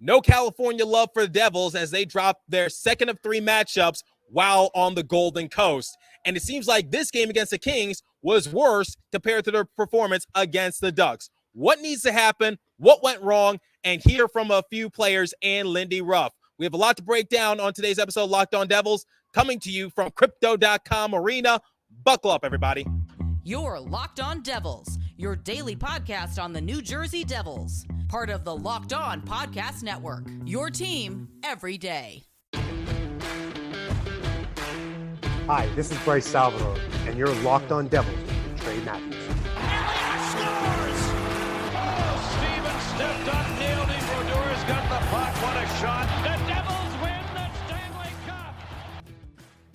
No California love for the Devils as they dropped their second of 3 matchups while on the Golden Coast. And it seems like this game against the Kings was worse compared to their performance against the Ducks. What needs to happen? What went wrong? And hear from a few players and Lindy Ruff. We have a lot to break down on today's episode of Locked On Devils, coming to you from Crypto.com Arena. Buckle up, everybody. You're Locked On Devils, your daily podcast on the New Jersey Devils. Part of the Locked On Podcast Network, your team every day. Hi, this is Bryce Salvador, and you're Locked On Devils with Trey Matthews. Elliott scores! Oh, Steven stepped up, nailed it. Brodor's got the puck. What a shot. The Devils win the Stanley Cup.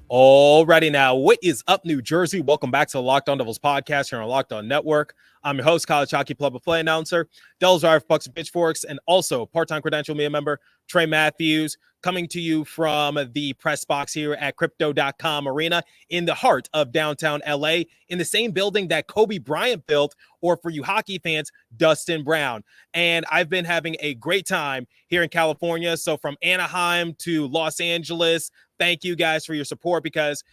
Alrighty now, what is up, New Jersey? Welcome back to the Locked On Devils podcast here on Locked On Network. I'm your host, college hockey play-by-play announcer, Devils Drive Pucks and Pitchforks, and also part-time credential media member Trey Matthews, coming to you from the press box here at Crypto.com Arena in the heart of downtown LA, in the same building that Kobe Bryant built, or for you hockey fans, Dustin Brown. And I've been having a great time here in California. So from Anaheim to Los Angeles, thank you guys for your support, because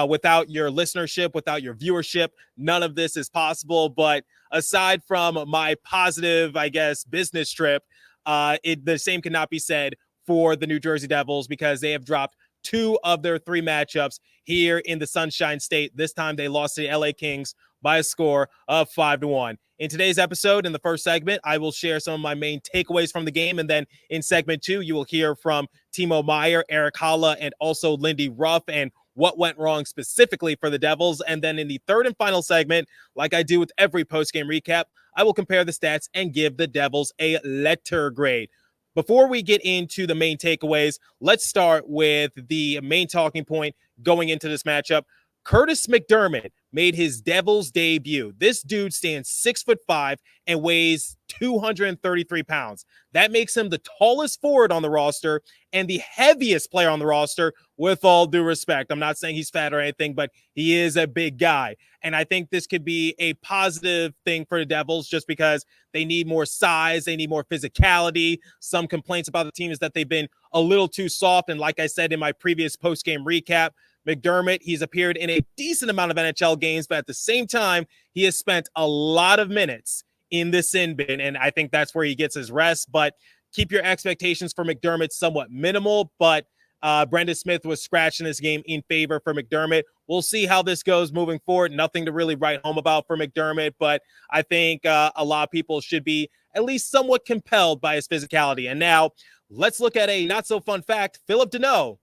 without your listenership, without your viewership, none of this is possible. But aside from my positive, I guess, business trip, the same cannot be said for the New Jersey Devils, because they have dropped 2 of their 3 matchups here in the Sunshine State. This time they lost to the LA Kings by a score of 5-1. In today's episode, in the first segment, I will share some of my main takeaways from the game. And then in segment 2, you will hear from Timo Meier, Erik, Haula, and also Lindy, Ruff, and what went wrong specifically for the Devils. And then in the third and final segment, like I do with every post-game recap, I will compare the stats and give the Devils a letter grade. Before we get into the main takeaways, let's start with the main talking point going into this matchup. Curtis McDermott made his Devils debut. This dude stands 6'5" and weighs 233 pounds. That makes him the tallest forward on the roster and the heaviest player on the roster, with all due respect. I'm not saying he's fat or anything, but he is a big guy. And I think this could be a positive thing for the Devils, just because they need more size. They need more physicality. Some complaints about the team is that they've been a little too soft. And like I said in my previous post-game recap, McDermott, he's appeared in a decent amount of NHL games, but at the same time, he has spent a lot of minutes in the sin bin, and I think that's where he gets his rest. But keep your expectations for McDermott somewhat minimal, but Brendan Smith was scratching this game in favor for McDermott. We'll see how this goes moving forward. Nothing to really write home about for McDermott, but I think a lot of people should be at least somewhat compelled by his physicality. And now let's look at a not-so-fun fact. Phillip Danault,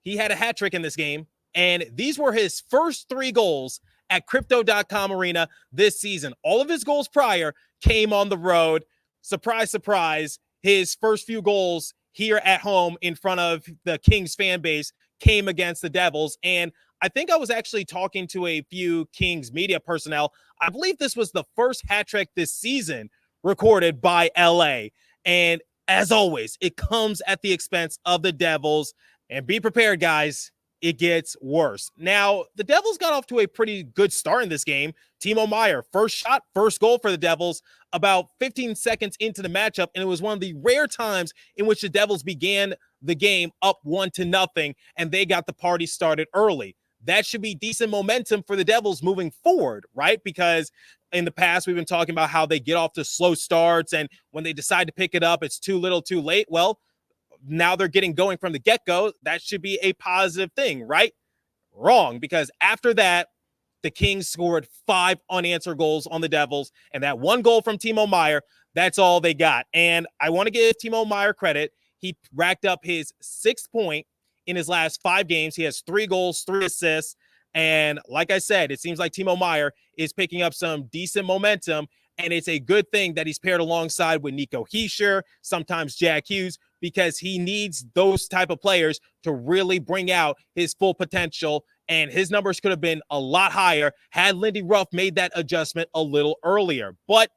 he had a hat trick in this game, and these were his first 3 goals at Crypto.com Arena this season. All of his goals prior came on the road. Surprise, surprise. His first few goals here at home in front of the Kings fan base came against the Devils. And I think I was actually talking to a few Kings media personnel. I believe this was the first hat trick this season recorded by LA. And as always, it comes at the expense of the Devils. And be prepared, guys. It gets worse. Now, the Devils got off to a pretty good start in this game. Timo Meier, first shot, first goal for the Devils about 15 seconds into the matchup, and it was one of the rare times in which the Devils began the game up 1-0, and they got the party started early. That should be decent momentum for the Devils moving forward, right? Because in the past, we've been talking about how they get off to slow starts, and when they decide to pick it up, it's too little too late. Well, now they're getting going from the get-go. That should be a positive thing, right? Wrong, because after that, the Kings scored 5 unanswered goals on the Devils, and that 1 goal from Timo Meier, that's all they got. And I want to give Timo Meier credit. He racked up his 6th point in his last 5 games. He has 3 goals, 3 assists, and like I said, it seems like Timo Meier is picking up some decent momentum, and it's a good thing that he's paired alongside with Nico Hischier, sometimes Jack Hughes, because he needs those type of players to really bring out his full potential. And his numbers could have been a lot higher had Lindy Ruff made that adjustment a little earlier. But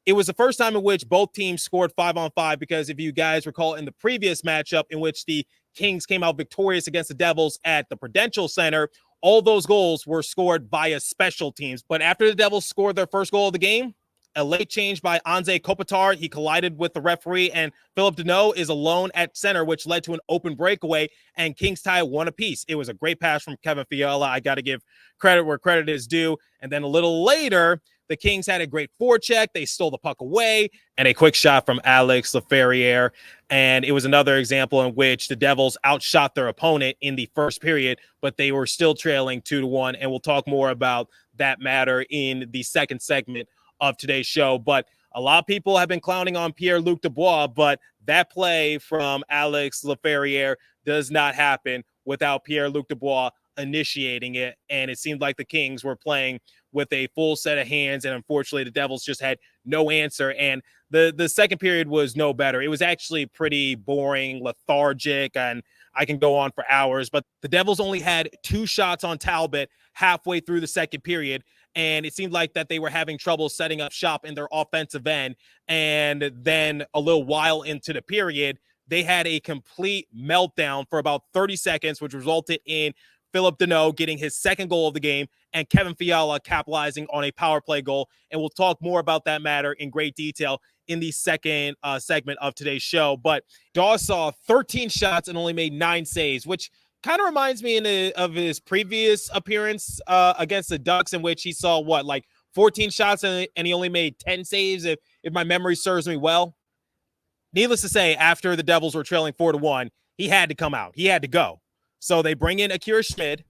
it was the first time in which both teams scored 5-on-5, because if you guys recall in the previous matchup in which the Kings came out victorious against the Devils at the Prudential Center, all those goals were scored via special teams. But after the Devils scored their first goal of the game, A late change by Anze Kopitar. He collided with the referee, and Philip Deneau is alone at center, which led to an open breakaway, and Kings tie one apiece. It was a great pass from Kevin Fiala. I got to give credit where credit is due. And then a little later, the Kings had a great forecheck. They stole the puck away, and a quick shot from Alex Laferriere. And it was another example in which the Devils outshot their opponent in the first period, but they were still trailing 2-1. And we'll talk more about that matter in the second segment of today's show. But a lot of people have been clowning on Pierre-Luc Dubois, but that play from Alex Laferriere does not happen without Pierre-Luc Dubois initiating it. And it seemed like the Kings were playing with a full set of hands, and unfortunately the Devils just had no answer. And the second period was no better. It was actually pretty boring, lethargic, and I can go on for hours, but the Devils only had 2 shots on Talbot halfway through the second period, and it seemed like that they were having trouble setting up shop in their offensive end. And then a little while into the period, they had a complete meltdown for about 30 seconds, which resulted in Philip Deneau getting his second goal of the game and Kevin Fiala capitalizing on a power play goal. And we'll talk more about that matter in great detail in the second segment of today's show. But Daw saw 13 shots and only made 9 saves, which kind of reminds me of his previous appearance against the Ducks, in which he saw 14 shots and he only made 10 saves, if my memory serves me well. Needless to say, after the Devils were trailing 4-1, he had to come out. He had to go. So they bring in Akira Schmid,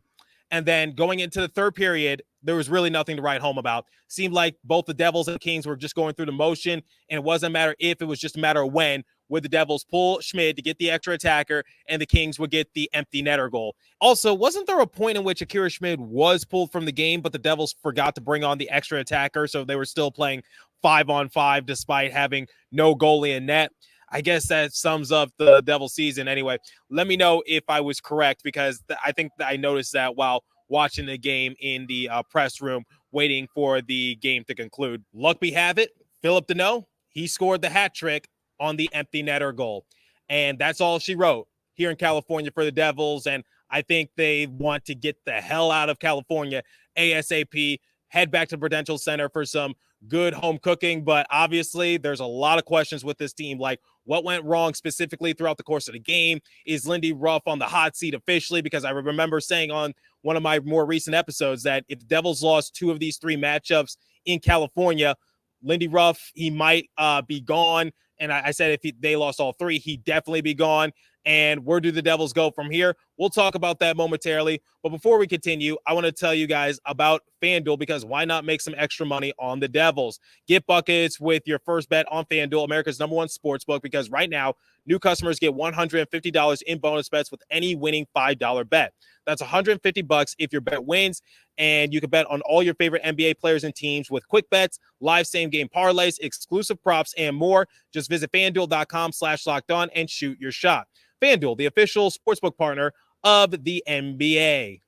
and then going into the third period, there was really nothing to write home about. Seemed like both the Devils and the Kings were just going through the motion, and it wasn't a matter if, it was just a matter of when would the Devils pull Schmid to get the extra attacker, and the Kings would get the empty netter goal. Also, wasn't there a point in which Akira Schmid was pulled from the game, but the Devils forgot to bring on the extra attacker, so they were still playing 5-on-5 despite having no goalie in net? I guess that sums up the Devil season. Anyway, let me know if I was correct, because I think that I noticed that while watching the game in the press room, waiting for the game to conclude. Luck be have it, Philip Deneau, he scored the hat trick on the empty netter goal. And that's all she wrote here in California for the Devils. And I think they want to get the hell out of California ASAP, head back to Prudential Center for some good home cooking. But obviously there's a lot of questions with this team, like what went wrong specifically throughout the course of the game. Is Lindy Ruff on the hot seat officially? Because I remember saying on one of my more recent episodes that if the Devils lost 2 of these 3 matchups in California, Lindy Ruff, he might be gone. And I said if they lost all 3, he'd definitely be gone. And where do the Devils go from here? We'll talk about that momentarily. But before we continue, I want to tell you guys about FanDuel, because why not make some extra money on the Devils? Get buckets with your first bet on FanDuel, America's #1 sportsbook, because right now, new customers get $150 in bonus bets with any winning $5 bet. That's $150 if your bet wins, and you can bet on all your favorite NBA players and teams with quick bets, live same-game parlays, exclusive props, and more. Just visit FanDuel.com/lockedon and shoot your shot. FanDuel, the official sportsbook partner of the NBA.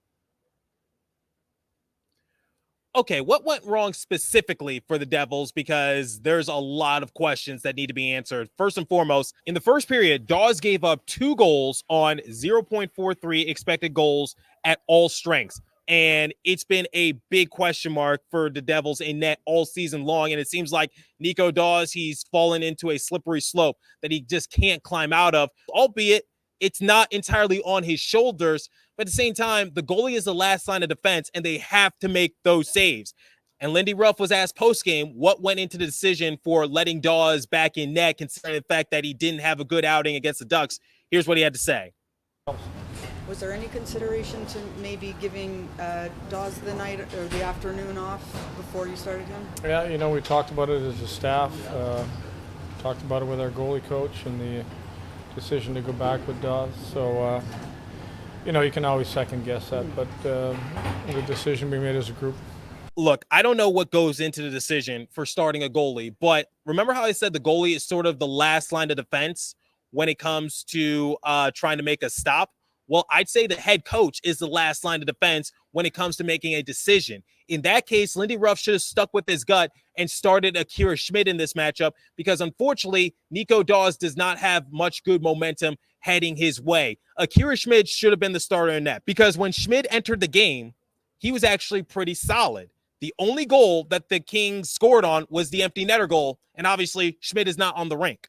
Okay, what went wrong specifically for the Devils? Because there's a lot of questions that need to be answered. First and foremost, in the first period, Dawes gave up 2 goals on 0.43 expected goals at all strengths. And it's been a big question mark for the Devils in net all season long. And it seems like Nico Dawes, he's fallen into a slippery slope that he just can't climb out of, albeit it's not entirely on his shoulders. But at the same time, the goalie is the last line of defense, and they have to make those saves. And Lindy Ruff was asked post-game what went into the decision for letting Dawes back in net, considering the fact that he didn't have a good outing against the Ducks. Here's what he had to say. Was there any consideration to maybe giving Dawes the night or the afternoon off before you started him? Yeah, we talked about it as a staff, talked about it with our goalie coach, and the decision to go back with Dawes. So, you can always second guess that, but the decision we made as a group. Look, I don't know what goes into the decision for starting a goalie, but remember how I said the goalie is sort of the last line of defense when it comes to trying to make a stop? Well, I'd say the head coach is the last line of defense when it comes to making a decision. In that case, Lindy Ruff should have stuck with his gut and started Akira Schmid in this matchup, because unfortunately, Nico Dawes does not have much good momentum heading his way. Akira Schmid should have been the starter in net, because when Schmid entered the game, he was actually pretty solid. The only goal that the Kings scored on was the empty netter goal, and obviously Schmidt is not on the rink.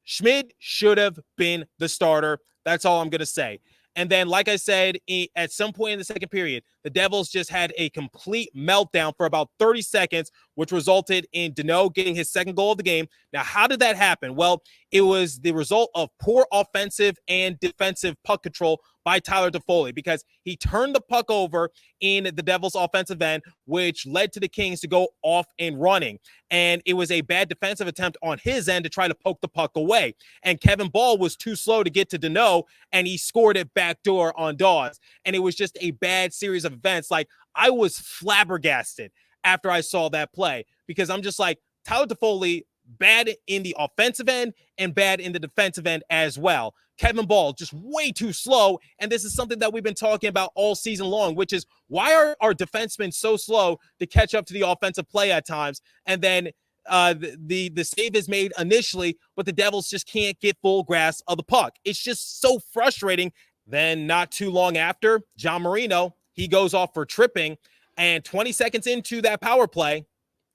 Schmidt should have been the starter. That's all I'm going to say. And then, like I said, at some point in the second period, the Devils just had a complete meltdown for about 30 seconds, which resulted in Danault getting his second goal of the game. Now, how did that happen? Well, it was the result of poor offensive and defensive puck control by Tyler Toffoli, because he turned the puck over in the Devils' offensive end, which led to the Kings to go off and running. And it was a bad defensive attempt on his end to try to poke the puck away. And Kevin Ball was too slow to get to Danault, and he scored it backdoor on Dawes. And it was just a bad series of events. Like, I was flabbergasted after I saw that play, because I'm just like, Tyler Toffoli, bad in the offensive end and bad in the defensive end as well. Kevin Ball just way too slow, and this is something that we've been talking about all season long, which is, why are our defensemen so slow to catch up to the offensive play at times? And then the save is made initially, but the Devils just can't get full grasp of the puck. It's just so frustrating. Then not too long after, John Marino, he goes off for tripping, and 20 seconds into that power play,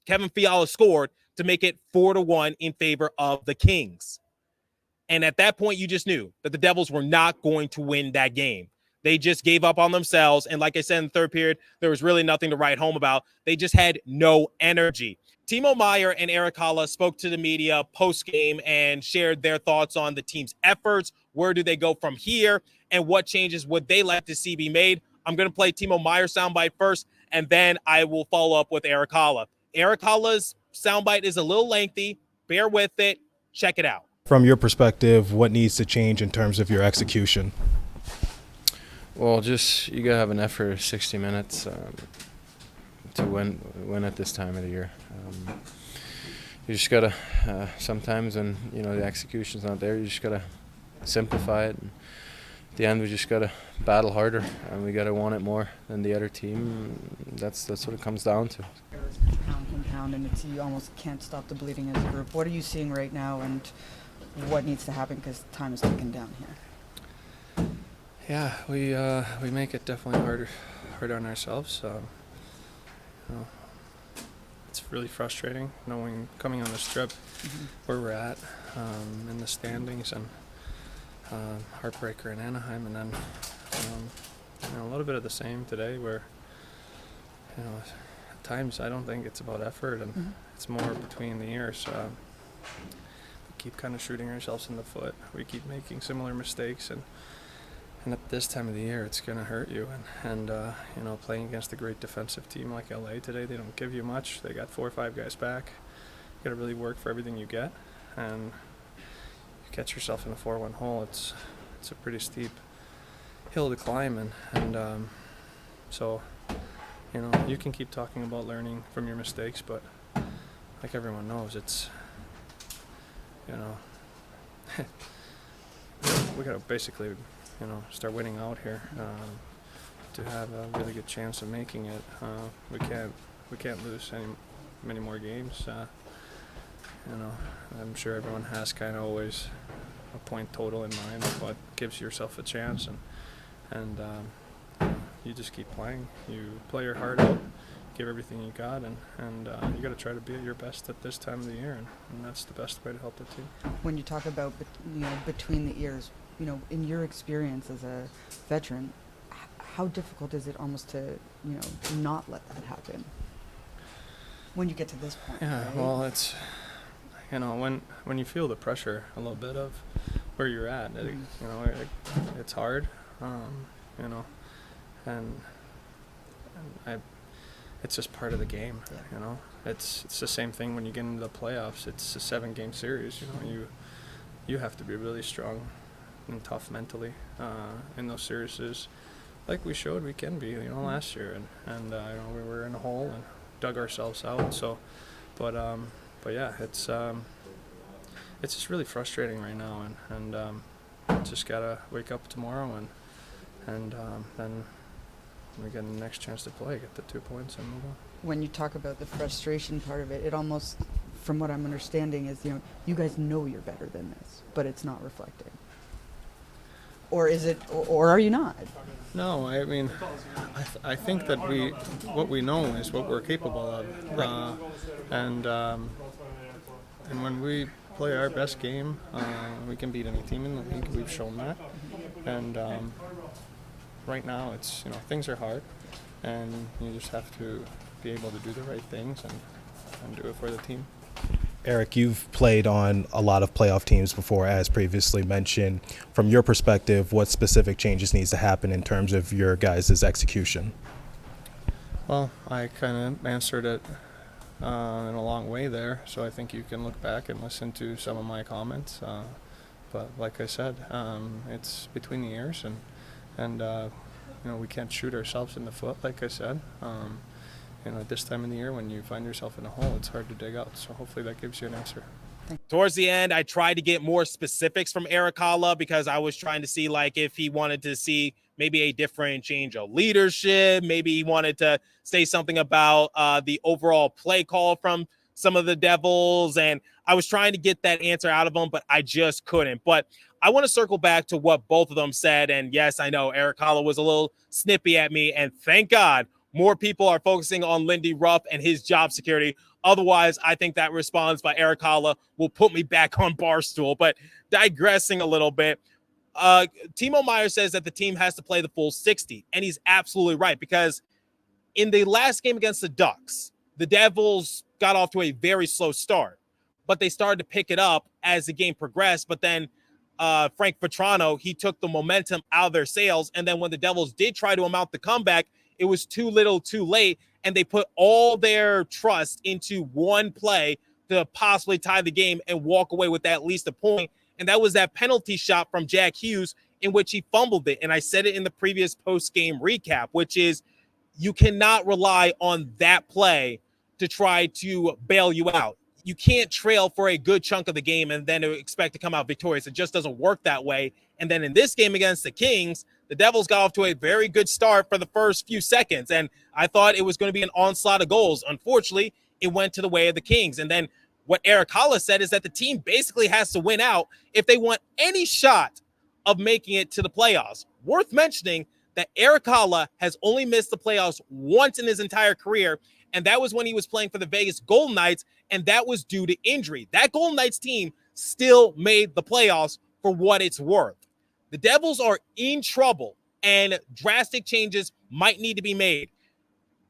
Kevin Fiala scored to make it 4-1 in favor of the Kings. And at that point, you just knew that the Devils were not going to win that game. They just gave up on themselves. And like I said, in the third period, there was really nothing to write home about. They just had no energy. Timo Meier and Erik Haula spoke to the media post-game and shared their thoughts on the team's efforts. Where do they go from here? And what changes would they like to see be made? I'm going to play Timo Meier's soundbite first, and then I will follow up with Erik Haula. Erik Haula's soundbite is a little lengthy. Bear with it. Check it out. From your perspective, what needs to change in terms of your execution? Well, just you gotta have an effort of 60 minutes to win at this time of the year. You just gotta sometimes, when the execution's not there, you just gotta simplify it. And at the end, we just gotta battle harder, and we gotta want it more than the other team. That's what it comes down to. Pound, and you almost can't stop the bleeding as a group. What are you seeing right now, and what needs to happen, because time is ticking down here? Yeah, we make it definitely harder on ourselves. It's really frustrating coming on this trip where we're at in the standings, and heartbreaker in Anaheim, and then a little bit of the same today, where at times I don't think it's about effort, and it's more between the ears. We keep kind of shooting ourselves in the foot. We keep making similar mistakes, and at this time of the year, it's going to hurt you. And playing against a great defensive team like LA today, they don't give you much. They got 4 or 5 guys back. You got to really work for everything you get, and you catch yourself in a 4-1 hole. It's a pretty steep hill to climb, and so you can keep talking about learning from your mistakes, but like everyone knows, it's we got to basically start winning out here to have a really good chance of making it. We can't lose many more games. I'm sure everyone has kind of always a point total in mind, but gives yourself a chance, and you just keep playing. You play your heart out, give everything you got, and you got to try to be at your best at this time of the year, and that's the best way to help the team. When you talk about between the ears, in your experience as a veteran, how difficult is it almost to not let that happen when you get to this point? Yeah, right? well, it's when you feel the pressure a little bit of where you're at, it's hard, and it's just part of the game. It's the same thing when you get into the playoffs. It's a 7-game series. You have to be really strong and tough mentally in those series, like we showed we can be. Last year, and we were in a hole and dug ourselves out. So, but yeah, it's just really frustrating right now, and just gotta wake up tomorrow and then we get the next chance to play, get the 2 points, and move on. When you talk about the frustration part of it, it almost, from what I'm understanding, is you guys know you're better than this, but it's not reflecting. or is it, or are you not? No, I mean, I think that what we know is what we're capable of, and when we play our best game, we can beat any team in the league. We've shown that, and right now it's things are hard, and you just have to be able to do the right things and do it for the team. Erik, you've played on a lot of playoff teams before, as previously mentioned. From your perspective, what specific changes needs to happen in terms of your guys' execution? Well, I kind of answered it in a long way there, so I think you can look back and listen to some of my comments. But like I said, it's between the ears, and we can't shoot ourselves in the foot, like I said. At this time of the year, when you find yourself in a hole, it's hard to dig out. So hopefully that gives you an answer. Towards the end, I tried to get more specifics from Erik Haula because I was trying to see if he wanted to see maybe a different change of leadership. Maybe he wanted to say something about the overall play call from some of the Devils. And I was trying to get that answer out of him, but I just couldn't. But I want to circle back to what both of them said. And yes, I know Erik Haula was a little snippy at me, and thank God more people are focusing on Lindy Ruff and his job security. Otherwise, I think that response by Erik Haula will put me back on Barstool. But digressing a little bit, Timo Meier says that the team has to play the full 60. And he's absolutely right, because in the last game against the Ducks, the Devils got off to a very slow start. But they started to pick it up as the game progressed. But then Frank Vetrano, he took the momentum out of their sails. And then when the Devils did try to mount the comeback, it was too little too late, and they put all their trust into one play to possibly tie the game and walk away with at least a point. And that was that penalty shot from Jack Hughes in which he fumbled it. And I said it in the previous post-game recap, which is you cannot rely on that play to try to bail you out. You can't trail for a good chunk of the game and then expect to come out victorious. It just doesn't work that way. And then in this game against the Kings, the Devils got off to a very good start for the first few seconds, and I thought it was going to be an onslaught of goals. Unfortunately, it went to the way of the Kings. And then what Erik Haula said is that the team basically has to win out if they want any shot of making it to the playoffs. Worth mentioning that Erik Haula has only missed the playoffs once in his entire career, and that was when he was playing for the Vegas Golden Knights, and that was due to injury. That Golden Knights team still made the playoffs for what it's worth. The Devils are in trouble, and drastic changes might need to be made.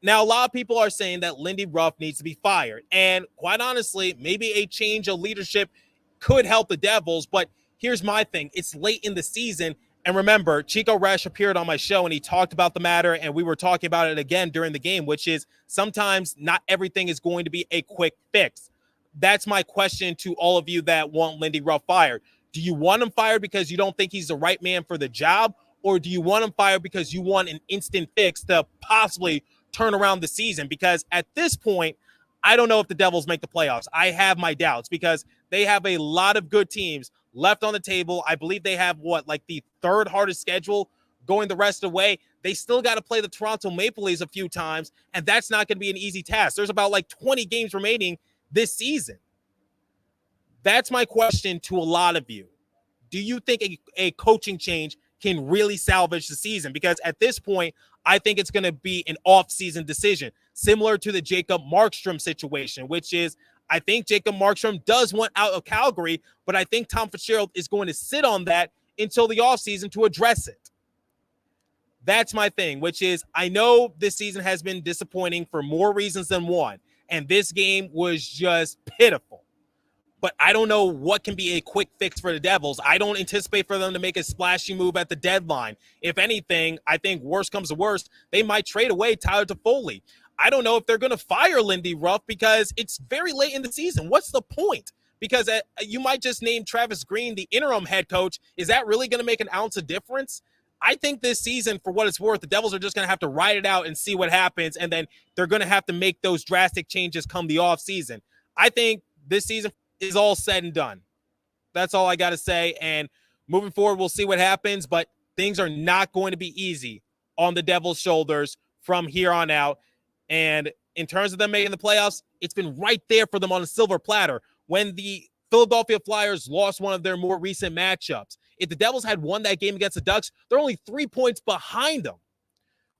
Now, a lot of people are saying that Lindy Ruff needs to be fired, and quite honestly, maybe a change of leadership could help the Devils, but here's my thing. It's late in the season, and remember, Chico Resch appeared on my show, and he talked about the matter, and we were talking about it again during the game, which is sometimes not everything is going to be a quick fix. That's my question to all of you that want Lindy Ruff fired. Do you want him fired because you don't think he's the right man for the job, or do you want him fired because you want an instant fix to possibly turn around the season? Because at this point, I don't know if the Devils make the playoffs. I have my doubts because they have a lot of good teams left on the table. I believe they have the third hardest schedule going the rest of the way. They still got to play the Toronto Maple Leafs a few times, and that's not going to be an easy task. There's about 20 games remaining this season. That's my question to a lot of you. Do you think a coaching change can really salvage the season? Because at this point, I think it's going to be an off-season decision, similar to the Jacob Markstrom situation, which is I think Jacob Markstrom does want out of Calgary, but I think Tom Fitzgerald is going to sit on that until the offseason to address it. That's my thing, which is I know this season has been disappointing for more reasons than one, and this game was just pitiful. But I don't know what can be a quick fix for the Devils. I don't anticipate for them to make a splashy move at the deadline. If anything, I think worst comes to worst, they might trade away Tyler Toffoli. I don't know if they're going to fire Lindy Ruff because it's very late in the season. What's the point? Because you might just name Travis Green the interim head coach. Is that really going to make an ounce of difference? I think this season, for what it's worth, the Devils are just going to have to ride it out and see what happens, and then they're going to have to make those drastic changes come the offseason. I think this season is all said and done. That's all I got to say. And moving forward, we'll see what happens, but things are not going to be easy on the Devils' shoulders from here on out. And in terms of them making the playoffs, it's been right there for them on a silver platter. When the Philadelphia Flyers lost one of their more recent matchups, If the Devils had won that game against the Ducks, they're only 3 points behind them.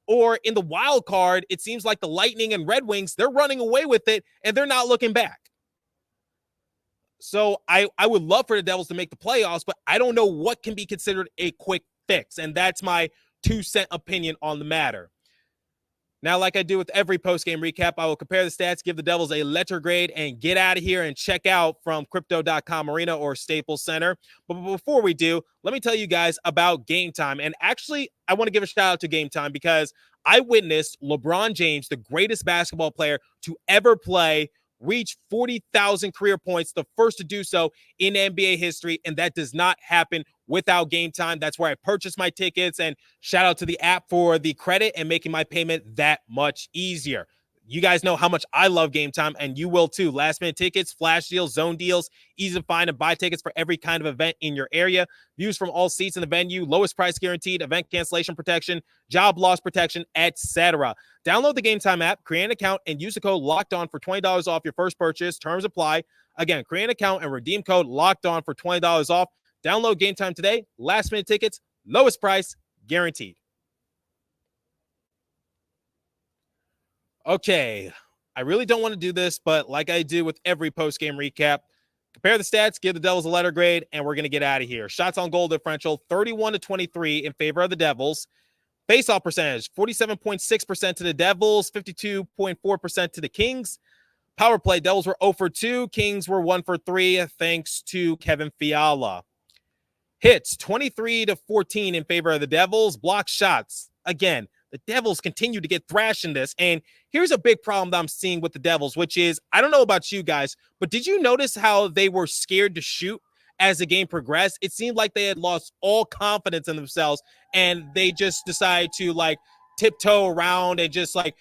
Or in the wild card, it seems like the Lightning and Red Wings, they're running away with it, and they're not looking back. So I would love for the Devils to make the playoffs, but I don't know what can be considered a quick fix, and that's my 2-cent opinion on the matter. Now, like I do with every post-game recap, I will compare the stats, give the Devils a letter grade, and get out of here and check out from Crypto.com Arena or Staples Center. But before we do, let me tell you guys about Game Time. And actually, I want to give a shout out to Game Time because I witnessed LeBron James, the greatest basketball player to ever play, reach 40,000 career points, the first to do so in NBA history, and that does not happen without Game Time. That's where I purchased my tickets, and shout out to the app for the credit and making my payment that much easier. You guys know how much I love Game Time, and you will too. Last minute tickets, flash deals, zone deals, easy to find and buy tickets for every kind of event in your area. Views from all seats in the venue, lowest price guaranteed, event cancellation protection, job loss protection, etc. Download the Game Time app, create an account, and use the code LOCKEDON for $20 off your first purchase. Terms apply. Again, create an account and redeem code LOCKEDON for $20 off. Download Game Time today. Last minute tickets, lowest price guaranteed. Okay, I really don't want to do this, but like I do with every post-game recap, compare the stats, give the Devils a letter grade, and we're going to get out of here. Shots on goal differential, 31-23 in favor of the Devils. Face-off percentage, 47.6% to the Devils, 52.4% to the Kings. Power play, Devils were 0 for 2, Kings were 1 for 3, thanks to Kevin Fiala. Hits, 23-14 in favor of the Devils. Block shots, again, the Devils continue to get thrashed in this. And here's a big problem that I'm seeing with the Devils, which is, I don't know about you guys, but did you notice how they were scared to shoot as the game progressed? It seemed like they had lost all confidence in themselves, and they just decided to like tiptoe around and just like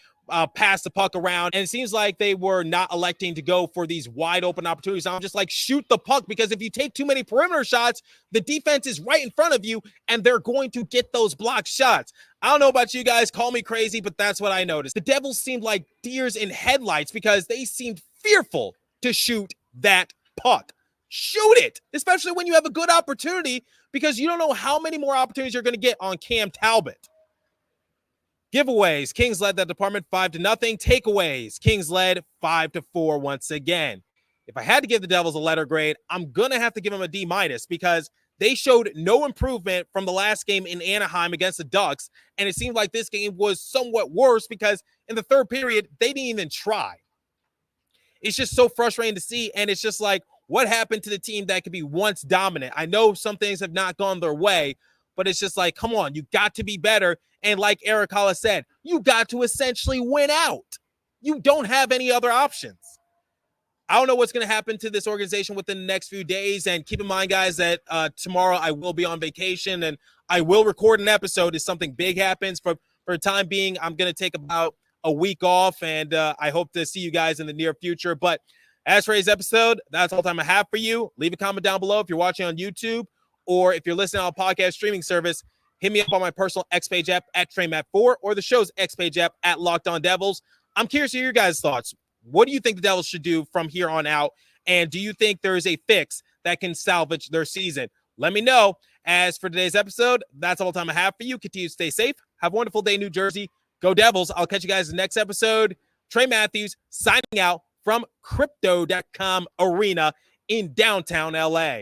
pass the puck around. And it seems like they were not electing to go for these wide open opportunities. I'm just like, shoot the puck, because if you take too many perimeter shots, the defense is right in front of you and they're going to get those blocked shots. I don't know about you guys, call me crazy, but that's what I noticed. The Devils seemed like deers in headlights because they seemed fearful to shoot that puck. Shoot it, especially when you have a good opportunity, because you don't know how many more opportunities you're going to get on Cam Talbot. Giveaways, Kings led that department 5-0. Takeaways, Kings led 5-4 once again. If I had to give the Devils a letter grade, I'm going to have to give them a D- because they showed no improvement from the last game in Anaheim against the Ducks, and it seemed like this game was somewhat worse because in the third period, they didn't even try. It's just so frustrating to see, and it's just like, what happened to the team that could be once dominant? I know some things have not gone their way, but it's just like, come on, you got to be better. And like Erik Haula said, you got to essentially win out. You don't have any other options. I don't know what's going to happen to this organization within the next few days. And keep in mind, guys, that tomorrow I will be on vacation and I will record an episode if something big happens. For the time being, I'm going to take about a week off, and I hope to see you guys in the near future. But as for today's episode, that's all the time I have for you. Leave a comment down below if you're watching on YouTube, or if you're listening on a podcast streaming service, hit me up on my personal X Page app at TreyMatt4 or the show's X Page app at Locked On Devils. I'm curious to hear your guys' thoughts. What do you think the Devils should do from here on out? And do you think there is a fix that can salvage their season? Let me know. As for today's episode, that's all the time I have for you. Continue to stay safe. Have a wonderful day, New Jersey. Go Devils. I'll catch you guys in the next episode. Trey Matthews signing out from Crypto.com Arena in downtown LA.